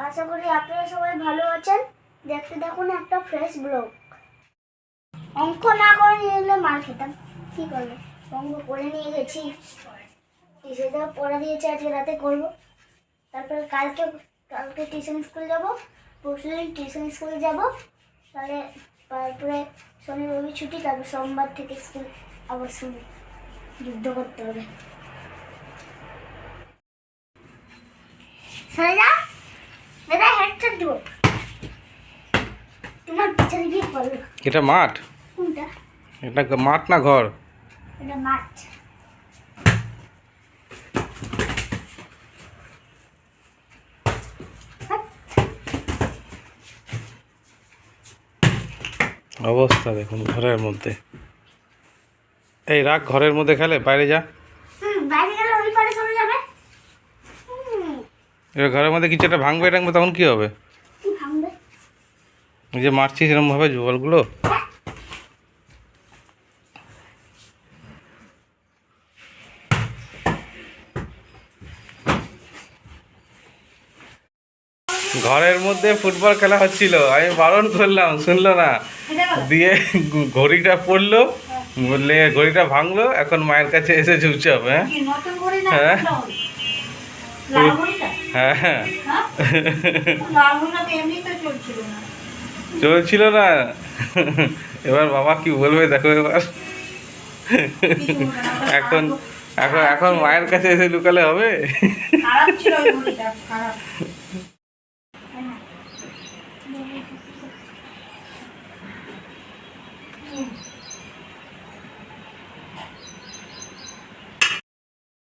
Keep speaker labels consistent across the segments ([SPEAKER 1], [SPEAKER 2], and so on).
[SPEAKER 1] আশা করি আপনারা সবাই ভালো আছেন। দেখতে দেখুন একটা ফ্রেশ ব্লগ। অঙ্ক না করে নিয়ে গেলে মার খেতাম, কি করবো? অঙ্ক করে নিয়ে গেছি, টিচারদের পড়া দিয়েছে, আজকে রাতে করবো। তারপরে কালকে টিউশন স্কুল যাবো, পরশুদিন টিউশন স্কুলে যাবো, তারপরে শনি রবি ছুটি, তারপর সোমবার থেকে স্কুল আবার শুরু, যুদ্ধ করতে হবে। সাইরা দাদা হেডশট দিব, তোমার পিছনে গিয়ে পড়লো।
[SPEAKER 2] এটা মাঠ?
[SPEAKER 1] কোনটা?
[SPEAKER 2] এটা মাঠ না ঘর?
[SPEAKER 1] এটা মাঠ।
[SPEAKER 2] অবস্থা দেখুন ঘরের মধ্যে। এই রাখ, ঘরের মধ্যে খেলে, বাইরে যা।
[SPEAKER 1] বাইরে গেলে ওই পারে চলে যাবে।
[SPEAKER 2] এবার ঘরের মধ্যে কিছু একটা ভাঙবে টাঙবে, তখন কি হবে?
[SPEAKER 1] কি ভাঙবে?
[SPEAKER 2] এই যে মারছিস এরকম ভাবে বলগুলো। ঘরের মধ্যে ফুটবল খেলা হচ্ছিল, আমি বারণ করলাম, শুনলো না, দিয়ে ঘড়িটা পড়লো, বললে ঘড়িটা ভাঙলো, এখন মায়ের কাছে এসে চুপচাপ। হ্যাঁ হ্যাঁ হ্যাঁ চলছিল না। এবার বাবা কি বলবে দেখো এবার। এখন এখন এখন মায়ের কাছে এসে লুকালে হবে?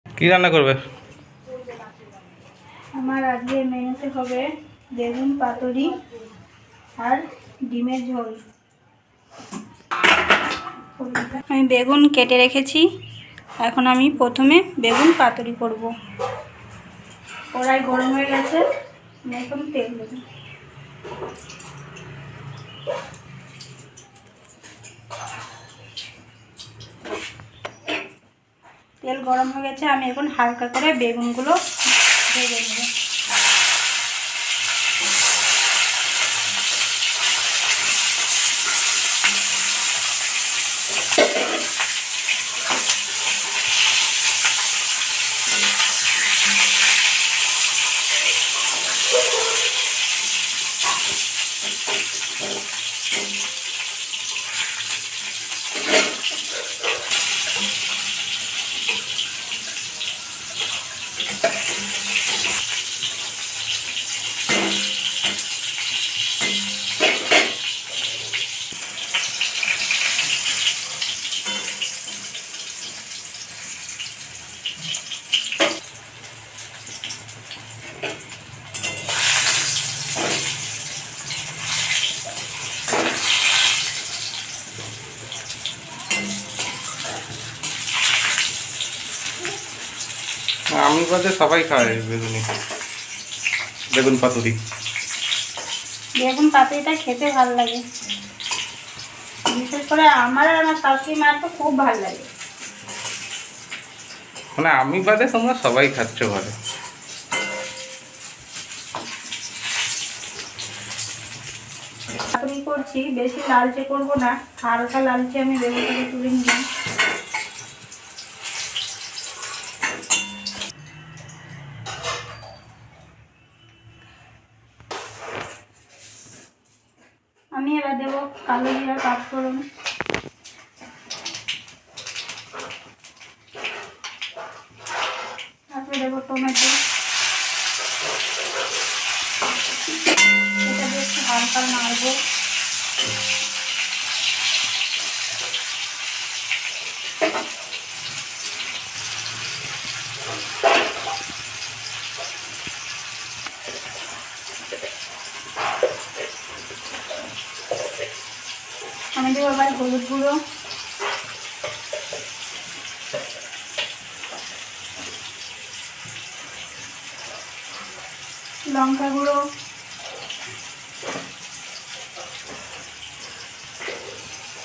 [SPEAKER 2] কি রান্না করবে?
[SPEAKER 3] আমার আজকে মেনুতে হবে বেগুন পাতুরি আর ডিমের ঝোল। আমি বেগুন কেটে রেখেছি, এখন আমি প্রথমে বেগুন পাতুরি করব। কড়াই গরম হয়ে গেছে, আমি এখন তেল দেব। তেল গরম হয়ে গেছে, আমি এখন হালকা করে বেগুনগুলো ভেজে নেব।
[SPEAKER 2] আমি বাদে সবাই খায় বেগুন পাতুরি।
[SPEAKER 3] বেগুন পাতুরিটা খেতে ভালো লাগে, বিশেষ করে আমার আর আমার শাশুড়ি মার তো খুব ভালো লাগে।
[SPEAKER 2] মানে আমি বাদে তোমরা সবাই খাচ্ছ ঘরে।
[SPEAKER 3] পাতুরি করছি, বেশি লালচে করব না, হালকা লালচে আমি বেগুনটাকে তুলে নিলাম। আমি এবার দেবো কালো জিরা পাঁচফোড়ন, তারপরে দেবো টমেটো, এটা দিয়ে একটু হালকা নাড়বো। আমি দেবো আবার হলুদ গুঁড়ো, লঙ্কা গুঁড়ো,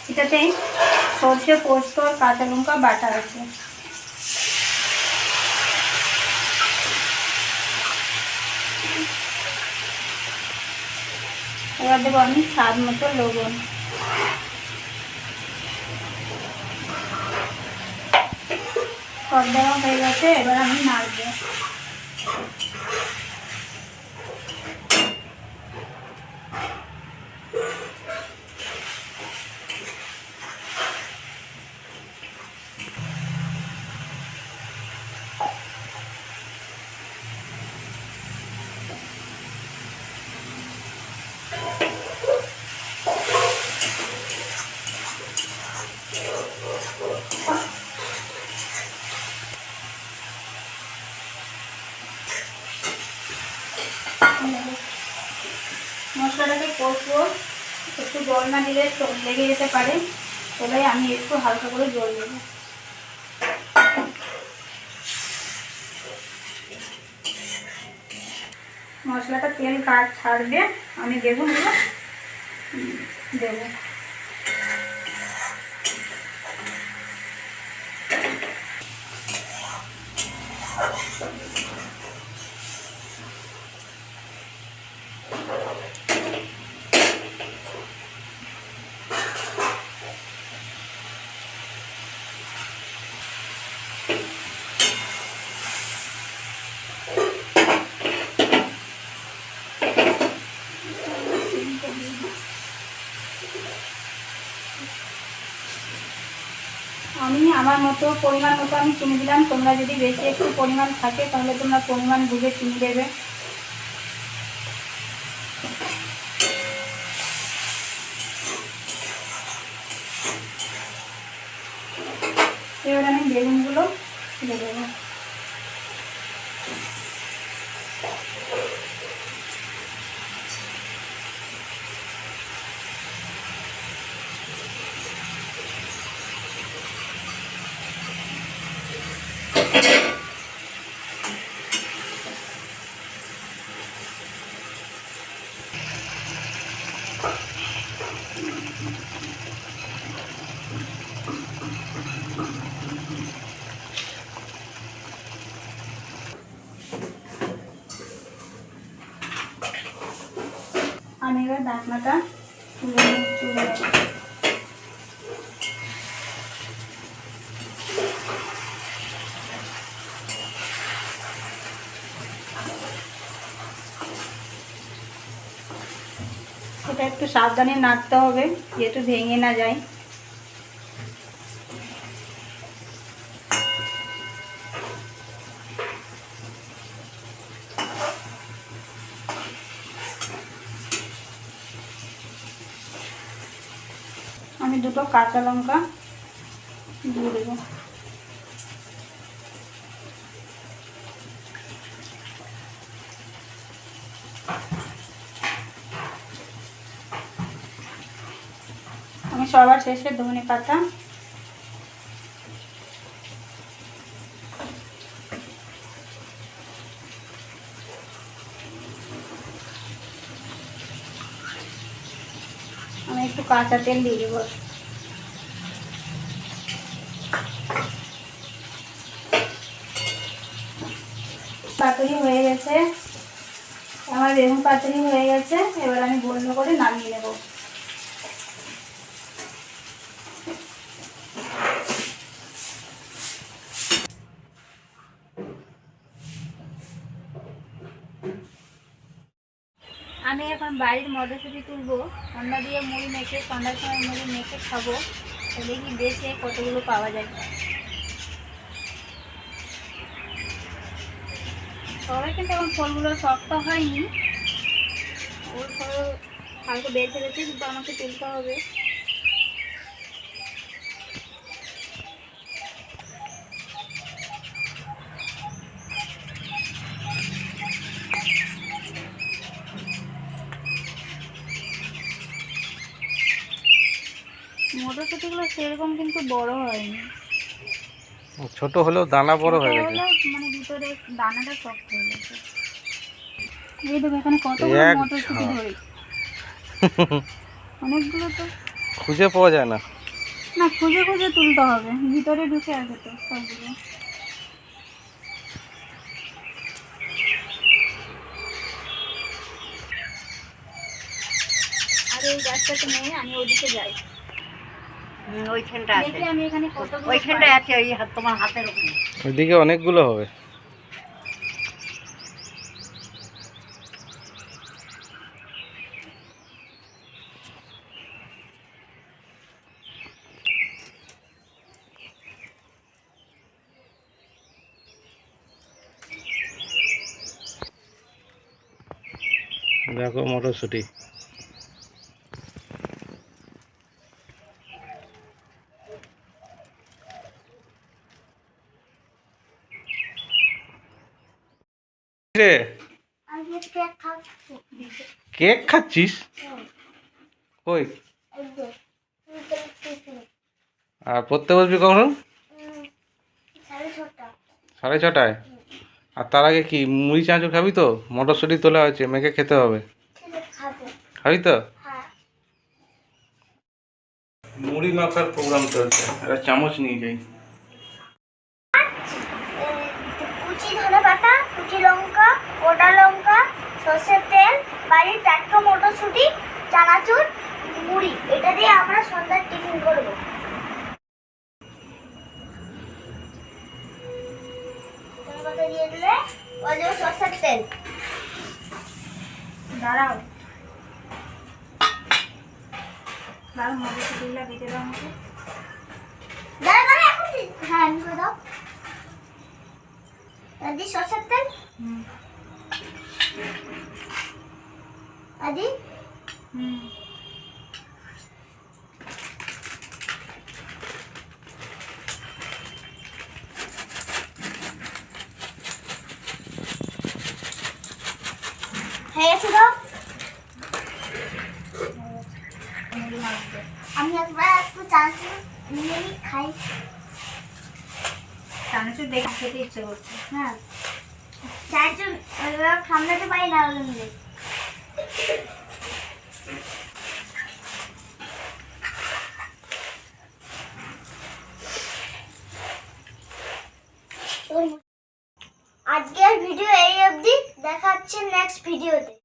[SPEAKER 3] এটাতে সর্ষে পোস্ত আর কাঁচা লঙ্কা বাটা আছে। এবার দেবো আমি স্বাদ মতো লবণ। সব দেওয়া হয়ে গেছে, এবার আমি নাড়বো। মশলাটাকে কষবো, একটু জল না দিলে লেগে যেতে পারে, তবে আমি একটু হালকা করে জল দেব। মশলাটা তেল ছাড়বে, আমি বেগুনগুলো দেবো। আমি আমার মতো পরিমাণ মতো আমি চিনি দিলাম। তোমরা যদি বেশি একটু পরিমাণ থাকে তাহলে তোমরা পরিমাণ বুঝে চিনি দেবে। এবার আমি বেগুনগুলো দিয়ে দেবো। আমি এবার ঢাকনাটা তুলে নেব। এটা একটু সাবধানে নাড়তে হবে, যেহেতু ভেঙে না যায়। আমি দুটো কাঁচা লঙ্কা দিয়ে দেবো। আমি সবার শেষে ধনে পাতা, আমি একটু কাঁচা তেল দিয়ে দেবো। পাতুরি হয়ে গেছে, আমার বেগুন পাতুরি হয়ে গেছে। এবার আমি বন্ধ করে নামিয়ে নেব। আমি এখন বাড়ির মটরশুঁটি তুলবো, ঠান্ডা দিয়ে মুড়ি মেখে, ঠান্ডার সময় মুড়ি মেখে খাবো। দেখি বেছে কতগুলো পাওয়া যায়। সবাই কিন্তু এখন ফলগুলো শক্ত হয়নি, ওর ফল হালকা বেছে বেছে কিন্তু আমাকে তুলতে হবে। মটরশুঁটিগুলো সেরকম কিন্তু বড় হয়নি,
[SPEAKER 2] ছোট হলেও দানা বড় হয়ে গেছে,
[SPEAKER 3] মানে ভিতরে দানাটা শক্ত হয়ে গেছে। এই দেখো এখানে কতগুলো মটরশুঁটি ধরে, অনেকগুলো তো
[SPEAKER 2] খুঁজে পাওয়া যায় না।
[SPEAKER 3] না, খুঁজে খুঁজে তুলতে হবে, ভিতরে ঢুকে আছে তো সবগুলো। টাকে নিয়ে আমি ওদিকে যাই।
[SPEAKER 4] ওইখানটা আছে,
[SPEAKER 3] দেখি আমি এখানে কতগুলো
[SPEAKER 4] ওইখানটায়
[SPEAKER 3] পাই।
[SPEAKER 4] আছে, ওই তোমার হাতের ওখানে।
[SPEAKER 2] ওইদিকে অনেকগুলো হবে। দেখো মটরশুঁটি। রে,
[SPEAKER 1] আমি কেক খাচ্ছি।
[SPEAKER 2] কেক খাচ্ছিস?
[SPEAKER 1] হুম,
[SPEAKER 2] কই?
[SPEAKER 1] এই যে, টিফিন।
[SPEAKER 2] আর পড়তে বসবি কখন?
[SPEAKER 1] 6:30।
[SPEAKER 2] 6:30টায়? আর তার আগে কি মুড়ি চানাচুর খাবি তো? মটরশুঁটি তোলা হয়েছে, মেখে খেতে হবে।
[SPEAKER 1] ঠিক আছে, খাবো।
[SPEAKER 2] খাবি তো?
[SPEAKER 1] হ্যাঁ।
[SPEAKER 2] মুড়ি মাখার প্রোগ্রাম চলছে, একটা চামচ নিয়ে যাই।
[SPEAKER 1] কুচি ধনে পাতা, কুচি লঙ্কা, গোটা লঙ্কা, সর্ষের তেল, বাড়ির টাটকা মটরশুঁটি, চানাচুর, মুড়ি, এটা দিয়ে আমরা সন্ধ্যার টিফিন করবো। ধনে পাতা দিয়ে দিলে ওই যে সর্ষের তেল।
[SPEAKER 3] দাঁড়াও, মটরশুঁটিগুলো বেটে দাও আমাকে।
[SPEAKER 1] দাঁড়া এখন হ্যাঁ আমি করে দাও। আদি সর্ষের তেল, আদি হয়ে গেছে দাও। আমি একবার একটু চানাচুর নিয়ে খাই।
[SPEAKER 3] চানাচুর দেখে খেতে ইচ্ছে করছে।
[SPEAKER 1] হ্যাঁ, চানাচুর সামলাতে পারি না ওগুলো। আজকের ভিডিও এই অবধি, দেখা হচ্ছে নেক্সট ভিডিওতে।